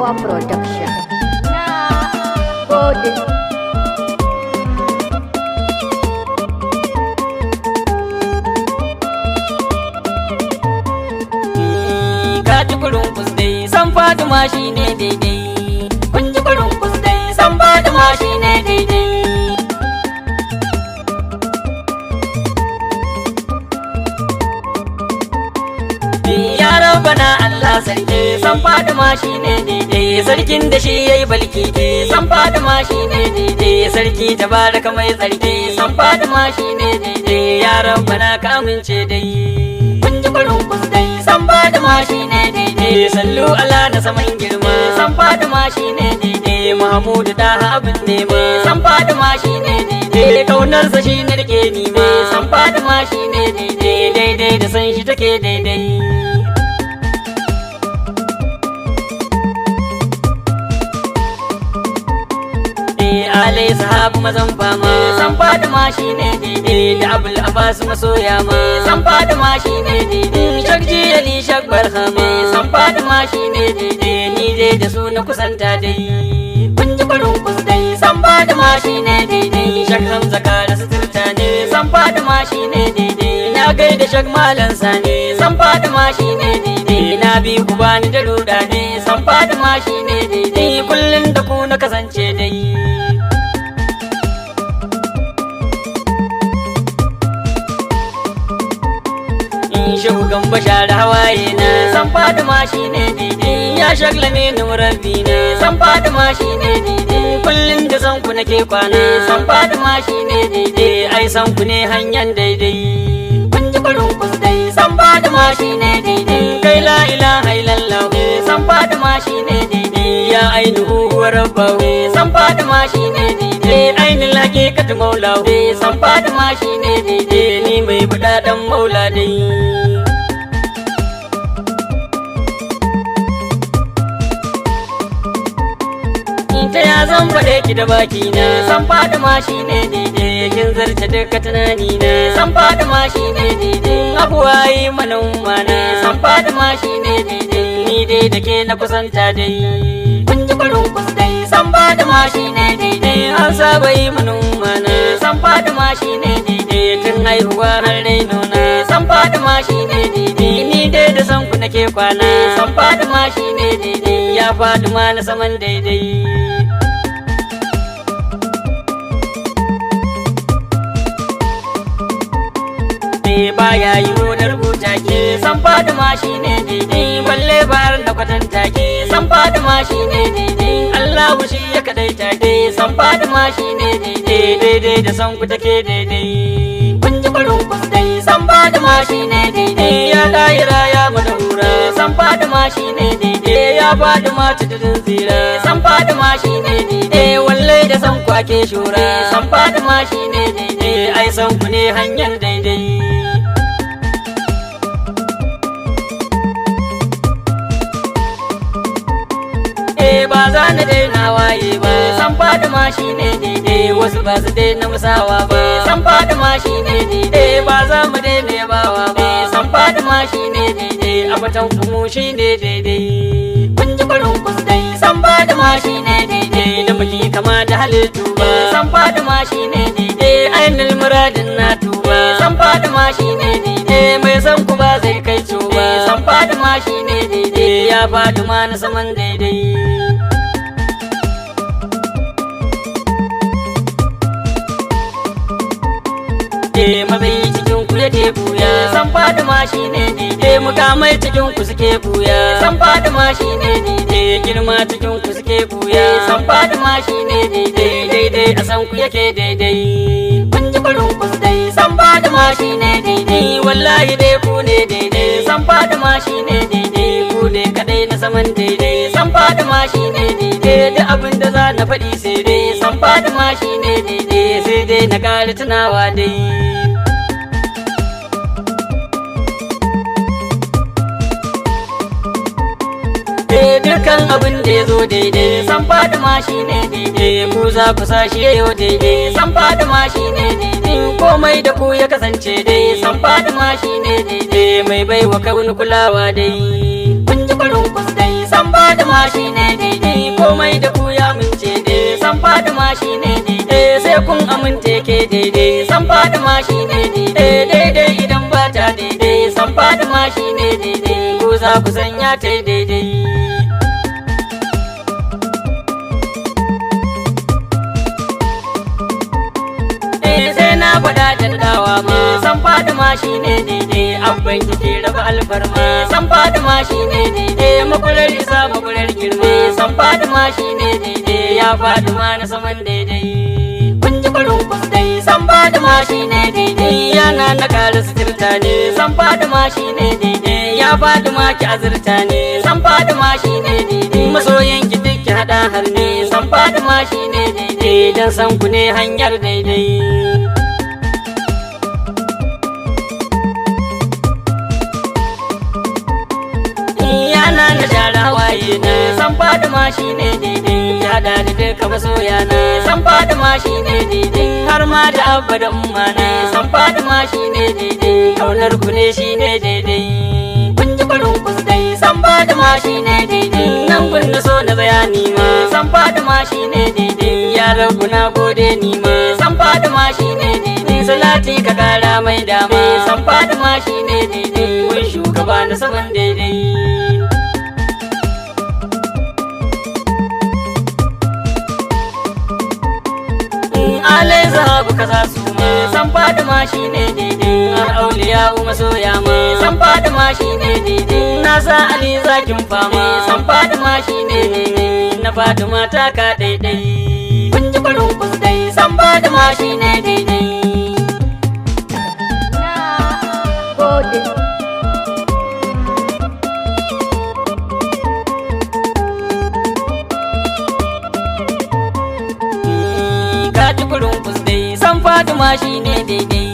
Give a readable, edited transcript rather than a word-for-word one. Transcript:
Power Production. Gode. Kaji kurin kusdai san Fatima shine daidai. Kun ji kurin kusdai san Fatima shine daidai. Ya Rabbana Allah sarki san Fatima shine daidai. Sarkin da shi yayi balki san Fatima shine daidai. Sarki tabaraka mai tsarki san Fatima shine daidai. Ya Rabbana ka amince dai. Kun ji kurin kusdai san Fatima shine daidai. Sallu ala na saman girma san Fatima shine daidai. Mahmudu da abin nema san Fatima shine daidai. Kaunarsa shine rike ni ma san Fatima shine daidai. Daidai da san shi take daidai. Alai sahabu mazan fama san Fatima shine daidai. Da Abul Abbas masoya ma san Fatima shine daidai. Shakji Ali Shak Barhama san Fatima shine daidai. Ni dai da su na kusanta dai. Kun ji kurin kusdai san Fatima shine daidai. Shak Hamza Kara suturta ne san Fatima shine daidai. Na gaida Shak Malam Sani san Fatima shine daidai. Na bi ku bani da ruda ne san Fatima shine daidai. Kullum da ku na kasance dai. Shehu Gamba share hawaye na san Fatima shine daidai. Ya shaglame ni murabbi na san Fatima shine daidai. Kullum da san ku nake kwana san Fatima shine daidai. Ai san ku ne hanyar daidai. Kun ji kurin kusdai san Fatima shine daidai. Kai la ilaha illallah san Fatima shine daidai. Ya ainihu huwa rabbahu san Fatima shine daidai. Ainul haqiqatu maulahu san Fatima shine daidai. Ni mai budadan maula dai. Ta ya zan faɗe ki da baki na san Fatima shine daidai. Kin zarce duka tunani na san Fatima shine daidai. Abuwayi mana ummana san Fatima shine daidai. Ni dai da ke na kusanta dai. Kun ji kurin kusdai san Fatima shine daidai. An saba yi mana ummana san Fatima shine daidai. Tun haihuwa har raino na san Fatima shine daidai. Ni dai da san ku nake kwana san Fatima shine daidai. Ya Fatima na saman daidai. Baya yi na rubuta ke san Fatima shine daidai. Balle bar na kwatanta ke san Fatima shine daidai. Allahu shi ya kadaita ke san Fatima shine daidai. Daidai da san ku take daidai. Kun ji kurin kusdai san Fatima shine daidai. Ya daira ya madahura san Fatima shine daidai. Ya Fatima tudun tsira san Fatima shine daidai. Walle da san ku ake shura san Fatima shine daidai. Ai san ku ne hanyar daidai. Ba za na daina waye ba san Fatima shine daidai. Wasu ba su daina musawa ba san Fatima shine daidai. Ba za mu daina yabawa ba san Fatima shine daidai. Abatan kuma shine daidai. Kun ji kurin kusdai san Fatima shine daidai. Da muke kama da halittu ba san Fatima shine daidai. Ainul muradin na tuba san Fatima shine daidai. Mai san ku ba zai kai ba san Fatima shine daidai. Ya Fatima na saman daidai. Matsayi cikin ku yake buya san Fatima shine daidai. Mukamai cikin ku suke buya san Fatima shine daidai. Girma cikin ku suke buya san Fatima shine daidai. Daidai a san ku yake daidai. Kun ji kurin kusdai san Fatima shine daidai. Wallahi dai ku ne daidai san Fatima shine daidai. Ku ne kadai na saman daidai san Fatima shine daidai. Da abin da za na faɗi sai dai san Fatima shine daidai. Sai dai na ƙara tunawa dai. Dukan abin da ya zo daidai san Fatima shine daidai. Ku za ku sa shi yayo daidai san Fatima shine daidai. Komai da ku ya kasance dai san Fatima shine daidai. Mai baiwa kauni kulawa dai. Kun ji kurin kusdai san Fatima shine daidai. komai da ku ya amince dai san Fatima shine daidai sai kun amince ke daidai san Fatima shine daidai idan ba ta daidai san Fatima shine daidai ko za ku sanya ta daidai sai na faɗa daddawa ma san Fatima shine daidai abban kike raba alfarma san Fatima shine daidai makular isa makular girma san Fatima shine daidai ya Fatima na saman daidai kun ji kurin kusdai san Fatima shine daidai yana na kala suturta ne san Fatima shine daidai ya Fatima ki azurta ne san Fatima shine daidai masoyan ki duk ki hada har ne san Fatima shine daidai dan san ku ne hanyar daidai yana na share hawaye na san Fatima shine daidai ya hada da duka masoya na san Fatima shine daidai har ma da abba da umma na san Fatima shine daidai kaunar ku ne shine daidai kun ji kurin kusdai san Fatima shine daidai nan kun na so na bayani ma san Fatima shine daidai ya rabu na gode ni ma san Fatima shine daidai salati ka kara mai dama san Fatima shine daidai kun shugaba na saman daidai alai zahabu kaza su ma san Fatima shine daidai har auliya masoya ma san Fatima shine daidai na sa ali zakin fama san Fatima shine daidai na Fatima ta ka daidai kun ji kurin kusdai san Fatima shine daidai gode ka ji kurin kusdai san Fatima shine daidai